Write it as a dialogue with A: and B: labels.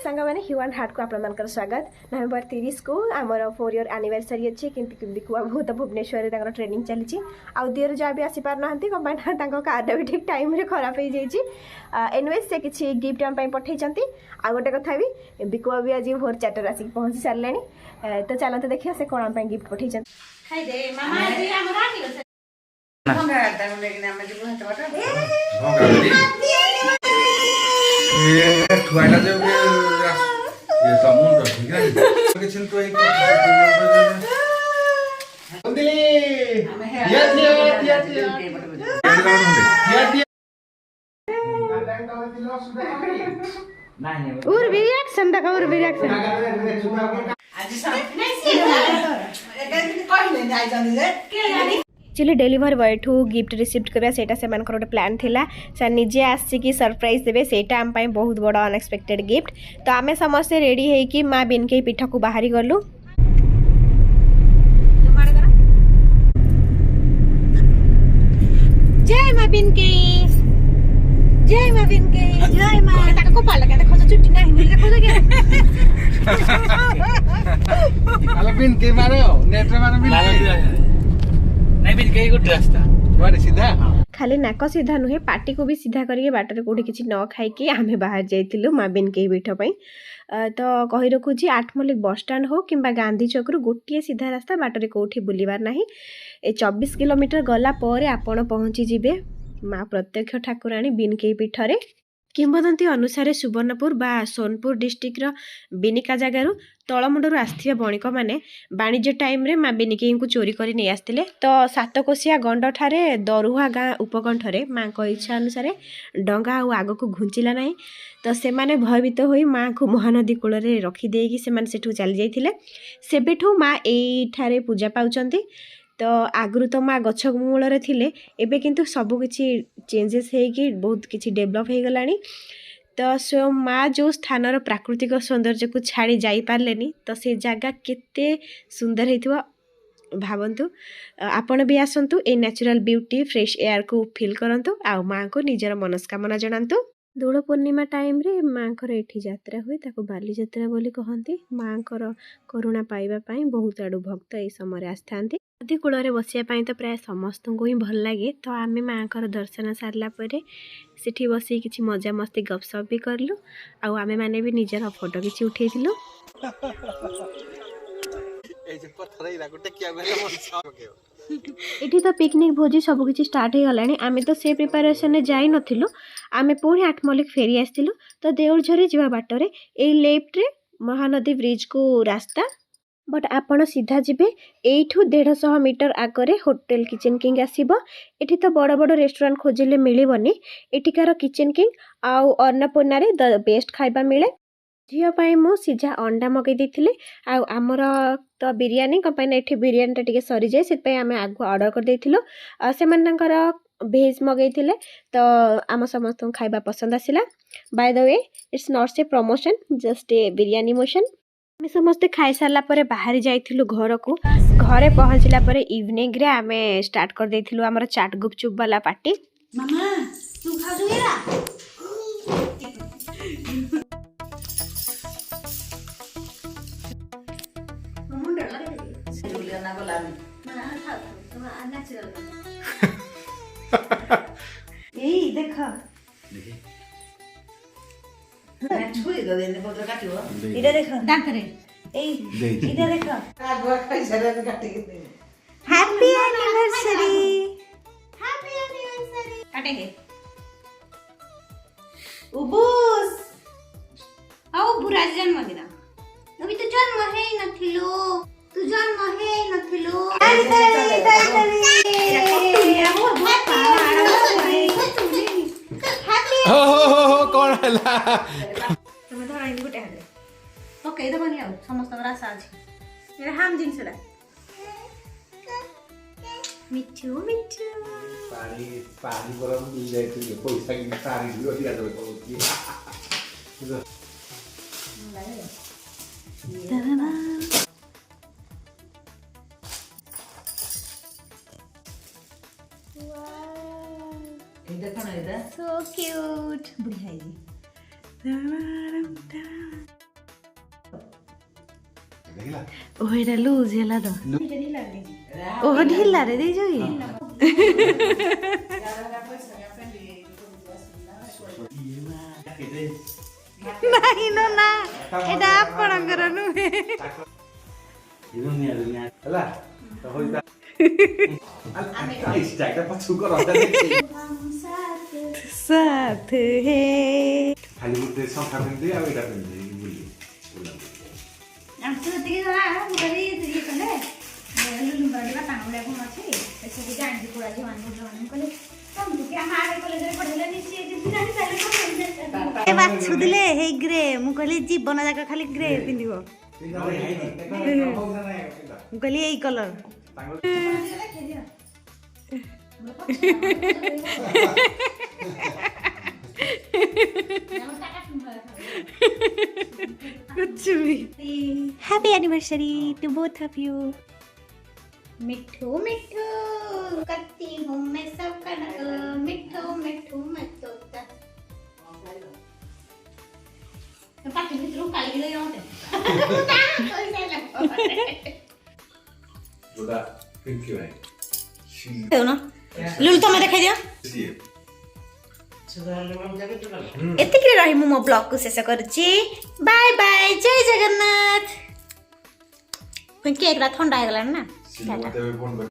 A: सांग मैंने ह्यूआन हार्ट को आप स्वागत नवेम्बर 30 को आमर 4 ईयर एनिवर्सरी अच्छी कि बिकुआ बहुत भुवनेश्वर ट्रेनिंग चली आउ दियर जहाँ भी आसी पार ना कहीं कार भी ठीक टाइम रे खराब हो जाए एनवेज से किसी गिफ्ट आम पठे आ गोटे कथा भी बिकुआ भी आज भोर 4 आसिक पहुँची सारे तो चलते देखिए से कौन आम गिफ्ट पठे
B: ठुआला जो ये समुद्र ठीक है किछन तो एक बंदिली या नहीं
A: और भी रिएक्शन देखो और भी रिएक्शन
C: आज
A: एक्चुअली डेलीवर बॉय ठू गिफ्ट रिसीव करवा सेटा से मानकर गोटे प्लान थिला सर निजे आसिकी सरप्राइज देबे सेटा हम पाई बहुत बड़ा अनएक्सपेक्टेड गिफ्ट तो आमे समस्त रेडी है कि माँ बिनके पिठा को बाहरी गलु जय माँ बिनके जय माँ बिनके जय माँ ताका को पाला के खोज छुट्टी नहीं मिल देखो के
B: अल बिनके मारो नेट रे मारो बिनके
C: नहीं बिन के गुड रास्ता
B: वारे सीधा
A: खाली नाक सीधा नुहे पार्टी को भी सीधा करके बाटर कोठी किछि न खाई कि आमे बाहर जाइतिलु माँ बिनके बैठ पई तो कहि रखुछि 8 मल्लिक बस स्टैंड हो किंबा गांधी चौक रु गोटिए सीधा रास्ता बाटर कोठी बुलिबार नाही ए 24 किलोमीटर गला परे आपण पहुंची जिबे माँ प्रत्यक्ष ठाकुराणी बिनके पीठरे किंबदंती अनुसार सुवर्णपुर बा सोनपुर डिस्ट्रिक्ट बिनिका जगार तलमुंडर आसथिबा बणिक माने वाणिज्य टाइम रे माँ बिनिके को चोरी करी नहीं आसतिले तो सातकोशिया गंड ठारे दरुहा गाँ उपकंठरे माँ को इच्छा अनुसार डंगा आग को घुंचिला नहीं तो से माने भयभीत होई माँ को महानदी कूल रे रखी देकी से माने सेठू चली जाइथिले सेबेठू माँ एठारे पूजा पाउचंती तो आगु तो माँ गछ मूल थिले एबे किंतु सब किछि चेंजेस होगी बहुत किछि डेभलप हो गलानी तो स्वयं माँ जो स्थानर प्राकृतिक सौंदर्य को छाड़ी जाई पारलेनी तो से जगह केते सुंदर हेतिबा भावंतु आपण भी आसंतु a natural beauty fresh air को फील करंतु आ माँ को निजर मनस्कामना जणांतु दोल पूर्णिमा टाइम रे माँ को एठी यात्रा हुए ताको बाली यात्रा बोली कहती माँ को करुणा पाइबा पाई बहुत आडू भक्त ए समय आस्थांती नदी कूल बसिया तो प्राय समस्त को ही भल लगे तो आम माँ को दर्शन सारला सेठी बसी किछि मजा मस्ती गपसप भी करलु आमे माने भी निजर फोटो किछि उठेइथिलु एठी तो पिकनिक भोजी सब किछि स्टार्ट हो गलानी आमे तो से प्रिपरेशन में जाई नथिलु आमे पुणी 8 मल्लिक फेरी आस्तिलु तो देउलझरी जिवा बाटरे ए लेफ्ट रे महानदी ब्रिज को रास्ता बट आपण सीधा जिबे एठू 150 मीटर आगरे होटल किचन किंग आसीबो एठी तो बड़ बड़ रेस्टोरेंट खोजिले मिलिबनी एठिकार किचन किंग आउ अन्नपूर्णा रे द बेस्ट खाइबा मिले झियो पाई मो सीधा अंडा मगै देथिले आ हमर तो बिरयानी कंपनी एठी बिरयानी टा टिके सरी जाय सेत पई आमे आगु ऑर्डर कर देथिलो से मानकर भेज मगैथिले तो आम समस्त खाइबा पसंद आसिला by the way it's not a promotion just a biryani motion आमे समस्ते खाई सारला परे बाहरी जाइथिलु घर को घरे पहुंचला परे इवनिंग रे आमे स्टार्ट कर देथिलु हमर चाट गुपचुप वाला पार्टी
D: मामा तू खा जो हेरा मुंडा लगे सेलुलिया ना गोलामी ना खा तो नेचुरल ए देखा देखी छुई दो देने पत्र काटियो इधर देखो दांत रे ए इधर देखो आगो खाई सारे काटी के हैप्पी एनिवर्सरी काटे हे उबुस आओ बुरा जन्मदिन अभी तो जन्म है नथिलो तू जन्म है नथिलो
B: हो कौन हला
D: तुम धरा इन गुटे हाले ओके तो बनी आउ समस्त रासा अछि मेरा हम जिन सला मिठू मिठू
B: पानी पानी गरम मिल जाए तो पैसा की सारी भी होती है तो
D: देखो ना इधर सो क्यूट बुढ़िया जी
B: ଦେଖିଲା
D: ଓହ ଏଟା ଲୁଜ ହେଲା ତ ଓହ ଢିଲାରେ ଦେଇଛ କି ନାଇଁ ନା ନା ଏଟା ଆପଣଙ୍କର ନୁହେଁ
B: ହେଲା ତ ହୋଇତା ଇଷ୍ଟାଟା ପଛୁ କର
D: साथ है
B: ଖାଲି ଗୋଟେ ସଂଖା ପିନ୍ଧି ଆଉ ଏଇଟା ପିନ୍ଧି ବୁଲି
D: ଆମକୁ ଟିକେ ଜଣା ମୁଁ କହିଲି ଇଏ କଲେ ଲୁମ୍ବାଡ଼ିବା ପାଙ୍ଗୁଳିଆ କ'ଣ ଅଛି ଏସବୁ ଜାଣିଛି ପୁରା ଝିଅମାନଙ୍କୁ ମୁଁ କହିଲି ତମକୁ ଆମ ଆଡ଼େ କଲେଜରେ ପଢ଼େଇଲେନି ସିଏ ଯେମିତି ଜାଣିପାରିଲେ ବାଛୁଥିଲେ ହେଇ ଗ୍ରେ ମୁଁ କହିଲି ଜୀବନ ଯାକ ଖାଲି ଗ୍ରେ ପିନ୍ଧିବ ମୁଁ କହିଲି ଏଇ କଲର कुछ भी happy anniversary to both of you मिठू मिठू करती हूँ मैं सब कनक मिठू मिठू मैं तोता पाटी मिठू काली ले आते
B: जोड़ा पिंकी है
D: हो ना लुल तो मैं दिखाई दियो एतिकी रही मु मो ब्लॉग को शेष करुची बाय बाय जय जगन्नाथ केक रा ठंडा हो गला ना
B: सिलो तेरे फोन